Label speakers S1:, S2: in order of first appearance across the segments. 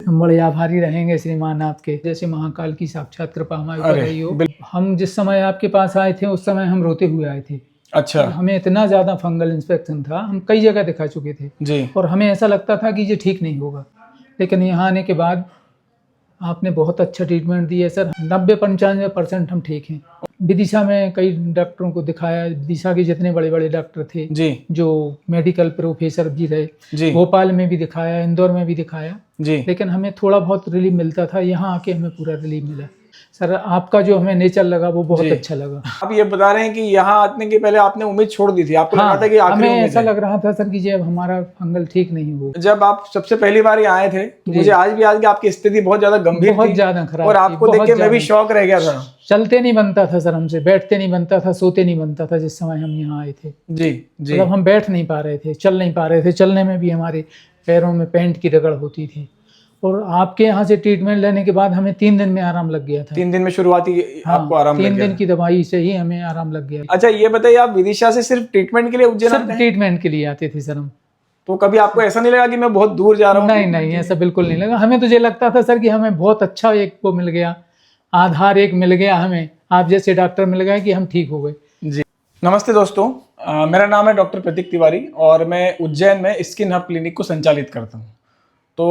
S1: हम बड़े आभारी रहेंगे श्रीमान आपके, जैसे महाकाल की साक्षात कृपा हमारे ऊपर रही हो। हम जिस समय आपके पास आए थे उस समय हम रोते हुए आए थे।
S2: अच्छा।
S1: हमें इतना ज़्यादा फंगल इन्फेक्शन था, हम कई जगह दिखा चुके थे
S2: जी।
S1: और हमें ऐसा लगता था कि ये ठीक नहीं होगा, लेकिन यहाँ आने के बाद आपने बहुत अच्छा ट्रीटमेंट दिया सर। 90-95% हम ठीक हैं। विदिशा में कई डॉक्टरों को दिखाया, विदिशा के जितने बड़े बड़े डॉक्टर थे
S2: जी।
S1: जो मेडिकल प्रोफेसर भी रहे
S2: जी।
S1: भोपाल में भी दिखाया, इंदौर में भी दिखाया
S2: जी।
S1: लेकिन हमें थोड़ा बहुत रिलीफ मिलता था। यहाँ आके हमें पूरा रिलीफ मिला सर। आपका जो हमें नेचर लगा वो बहुत अच्छा लगा।
S2: आप ये बता रहे हैं कि यहाँ आने के पहले आपने उम्मीद छोड़ दी थी, आपको
S1: हाँ,
S2: लगा था कि आखिरी
S1: हमें
S2: उम्मीद
S1: ऐसा
S2: है।
S1: लग रहा था सर कि जब हमारा फंगल ठीक नहीं हुआ।
S2: जब आप सबसे पहली बार यहाँ आए थे तो मुझे आज भी याद कि आपकी स्थिति बहुत ज्यादा गंभीर
S1: बहुत
S2: थी,
S1: ज्यादा खराब
S2: और आपको
S1: थी,
S2: देख के
S1: बहुत
S2: मैं भी
S1: ज्यादा।
S2: शॉक रह गया था।
S1: चलते नहीं बनता था सर हमसे, बैठते नहीं बनता था, सोते नहीं बनता था जिस समय हम यहाँ आए थे।
S2: जी जी।
S1: मतलब हम बैठ नहीं पा रहे थे, चल नहीं पा रहे थे, चलने में भी हमारे पैरों में पेंट की रगड़ होती थी। और आपके यहाँ से ट्रीटमेंट लेने के बाद हमें 3 दिन में आराम लग गया था।
S2: 3 दिन में शुरुआती आपको आराम लग गया?
S1: 3 दिन की दवाई से ही हमें आराम लग गया।
S2: अच्छा, ये बताइए, आप विदिशा से सिर्फ ट्रीटमेंट के लिए उज्जैन आते हैं?
S1: ट्रीटमेंट के लिए आते थे सर हम।
S2: तो कभी आपको ऐसा नहीं लगा कि मैं बहुत दूर जा रहा हूँ?
S1: नहीं नहीं, ऐसा बिल्कुल नहीं लगा। हमें तो ये लगता था सर कि हमें बहुत अच्छा एक वो मिल गया, आधार एक मिल गया हमें, आप जैसे डॉक्टर मिल गए कि हम ठीक हो गए।
S2: जी। नमस्ते दोस्तों, मेरा नाम है डॉक्टर प्रतीक तिवारी और मैं उज्जैन में स्किन हब क्लिनिक को संचालित करता हूँ। तो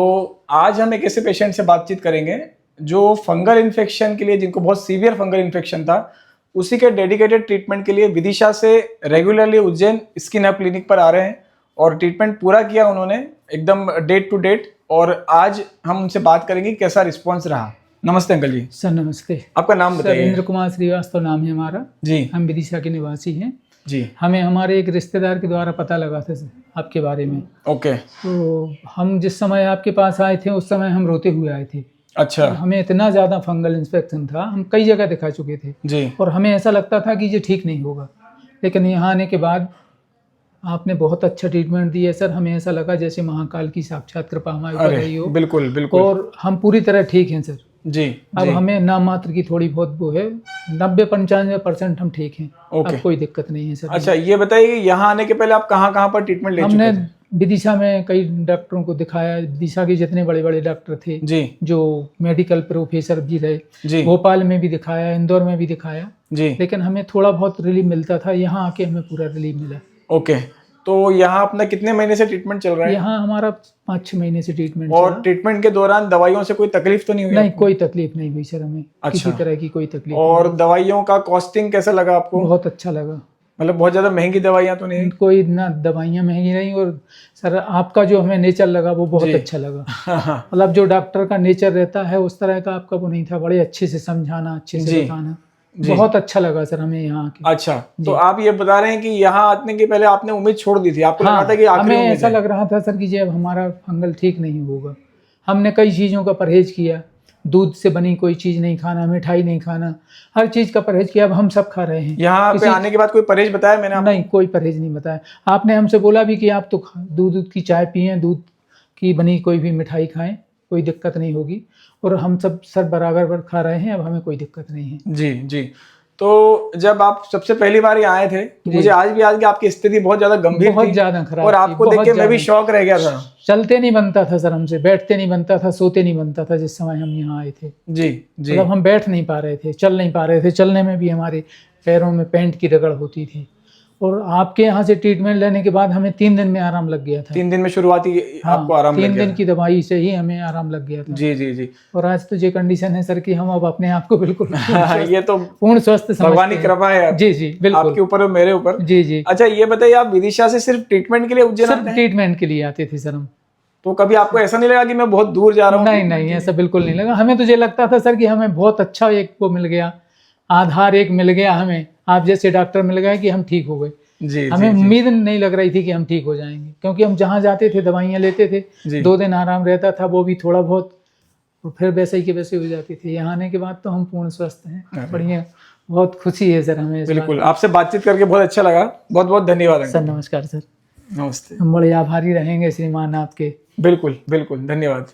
S2: आज हम एक ऐसे पेशेंट से बातचीत करेंगे जो फंगल इन्फेक्शन के लिए, जिनको बहुत सीवियर फंगल इन्फेक्शन था, उसी के डेडिकेटेड ट्रीटमेंट के लिए विदिशा से regularly Ujjain skin hub clinic पर आ रहे हैं और ट्रीटमेंट पूरा किया उन्होंने एकदम डेट टू डेट। और आज हम उनसे बात करेंगे कैसा रिस्पॉन्स रहा। नमस्ते अंकल जी।
S1: सर नमस्ते।
S2: आपका नाम बताइए।
S1: इंद्र कुमार श्रीवास्तव नाम है हमारा
S2: जी।
S1: हम विदिशा के निवासी हैं
S2: जी।
S1: हमें हमारे एक रिश्तेदार के द्वारा पता लगा था आपके बारे में।
S2: ओके।
S1: तो हम जिस समय आपके पास आए थे उस समय हम रोते हुए आए थे।
S2: अच्छा।
S1: हमें इतना ज़्यादा फंगल इन्फेक्शन था, हम कई जगह दिखा चुके थे
S2: जी।
S1: और हमें ऐसा लगता था कि ये ठीक नहीं होगा, लेकिन यहाँ आने के बाद आपने बहुत अच्छा ट्रीटमेंट दिया सर। हमें ऐसा लगा जैसे महाकाल की साक्षात कृपा हमारे ऊपर रही हो।
S2: बिल्कुल बिल्कुल।
S1: और हम पूरी तरह ठीक हैं सर।
S2: जी।
S1: अब हमें नाम मात्र की थोड़ी बहुत वो है, 90-95% हम ठीक हैं।
S2: ओके।
S1: अब कोई दिक्कत नहीं है सर।
S2: अच्छा, ये बताइए, यहाँ आने के पहले आप कहाँ कहाँ पर ट्रीटमेंट ले चुके थे?
S1: हमने विदिशा में कई डॉक्टरों को दिखाया, विदिशा के जितने बड़े बड़े डॉक्टर थे
S2: जी।
S1: जो मेडिकल प्रोफेसर भी रहे
S2: जी।
S1: भोपाल में भी दिखाया, इंदौर में भी दिखाया
S2: जी।
S1: लेकिन हमें थोड़ा बहुत रिलीफ मिलता था। यहाँ आके हमें पूरा रिलीफ मिला।
S2: ओके। तो यहाँ अपना कितने महीने से ट्रीटमेंट चल रहा है?
S1: यहाँ हमारा 5-6 महीने से ट्रीटमेंट
S2: और ट्रीटमेंट के दौरान दवाइयों से कोई तकलीफ तो नहीं हुई?
S1: नहीं, कोई तकलीफ नहीं हुई सर हमें।
S2: अच्छा।
S1: किसी तरह की कोई तकलीफ
S2: और दवाइयों का कॉस्टिंग कैसा लगा आपको?
S1: बहुत अच्छा लगा।
S2: मतलब बहुत ज्यादा महंगी दवाइयाँ तो नहीं?
S1: कोई ना दवाइयाँ महंगी नहीं। और सर आपका जो हमें नेचर लगा वो बहुत अच्छा लगा। मतलब जो डॉक्टर का नेचर रहता है उस तरह का आपका वो नहीं था। बड़े अच्छे से समझाना, अच्छे से बताना, बहुत अच्छा लगा सर हमें यहाँ आके।
S2: अच्छा, तो आप ये बता रहे हैं कि यहाँ आने के पहले आपने उम्मीद छोड़ दी थी, आपको लगा था कि आखिरी
S1: हमें
S2: उम्मीद
S1: ऐसा
S2: है।
S1: लग रहा था सर कि जब हमारा फंगल ठीक नहीं होगा। हमने कई चीज़ों का परहेज किया, दूध से बनी कोई चीज़ नहीं खाना, मिठाई नहीं खाना, हर चीज़ का परहेज किया। अब हम सब खा रहे हैं।
S2: यहाँ पे आने के बाद कोई परहेज बताया मैंने आपको?
S1: नहीं, कोई परहेज नहीं बताया। आपने हमसे बोला भी कि आप तो दूध की चाय पिए, दूध की बनी कोई भी मिठाई खाएं, कोई दिक्कत नहीं होगी। और हम सब सर बराबर खा रहे हैं, अब हमें कोई दिक्कत नहीं है।
S2: जी जी। तो जब आप सबसे पहली बार यहाँ आए थे तो मुझे आज भी याद कि आपकी स्थिति बहुत ज्यादा गंभीर थी,
S1: बहुत ज्यादा खराब
S2: और आपको देख के मैं भी शॉक रह गया था।
S1: चलते नहीं बनता था सर हमसे, बैठते नहीं बनता था, सोते नहीं बनता था जिस समय हम यहाँ आए थे।
S2: जी जी।
S1: मतलब हम बैठ नहीं पा रहे थे, चल नहीं पा रहे थे, चलने में भी हमारे पैरों में पेंट की रगड़ होती थी। और आपके यहाँ से ट्रीटमेंट लेने के बाद हमें 3 दिन में आराम लग गया था।
S2: 3 दिन में शुरुआती आपको आराम लग गया?
S1: 3 दिन की दवाई से ही हमें आराम लग गया था।
S2: जी जी जी।
S1: और आज तो ये कंडीशन है सर कि हम अब अपने आप को बिल्कुल
S2: ये तो
S1: पूर्ण स्वस्थ
S2: भगवान की कृपा है।
S1: जी जी बिल्कुल,
S2: आपके ऊपर और मेरे ऊपर।
S1: जी जी।
S2: अच्छा, ये बताइए, आप विदिशा से सिर्फ ट्रीटमेंट के लिए उज्जैन आते हैं?
S1: ट्रीटमेंट के लिए आते थे सर हम।
S2: तो कभी आपको ऐसा नहीं लगा कि मैं बहुत दूर जा रहा हूँ?
S1: नहीं नहीं, ऐसा बिल्कुल नहीं लगा। हमें तो ये लगता था सर कि हमें बहुत अच्छा एक वो मिल गया, आधार एक मिल गया हमें, आप जैसे डॉक्टर मिल गए कि हम ठीक हो गए।
S2: जी।
S1: हमें उम्मीद नहीं लग रही थी कि हम ठीक हो जाएंगे, क्योंकि हम जहाँ जाते थे दवाइयाँ लेते थे, 2 दिन आराम रहता था, वो भी थोड़ा बहुत, और फिर वैसे ही के वैसे हो जाती थी। यहाँ आने के बाद तो हम पूर्ण स्वस्थ हैं, बढ़िया, बहुत खुशी है सर हमें।
S2: बिल्कुल, आपसे बातचीत करके बहुत अच्छा लगा। बहुत बहुत धन्यवाद
S1: सर। नमस्कार सर।
S2: नमस्ते।
S1: हम बड़े आभारी रहेंगे श्रीमान आपके।
S2: बिल्कुल बिल्कुल, धन्यवाद।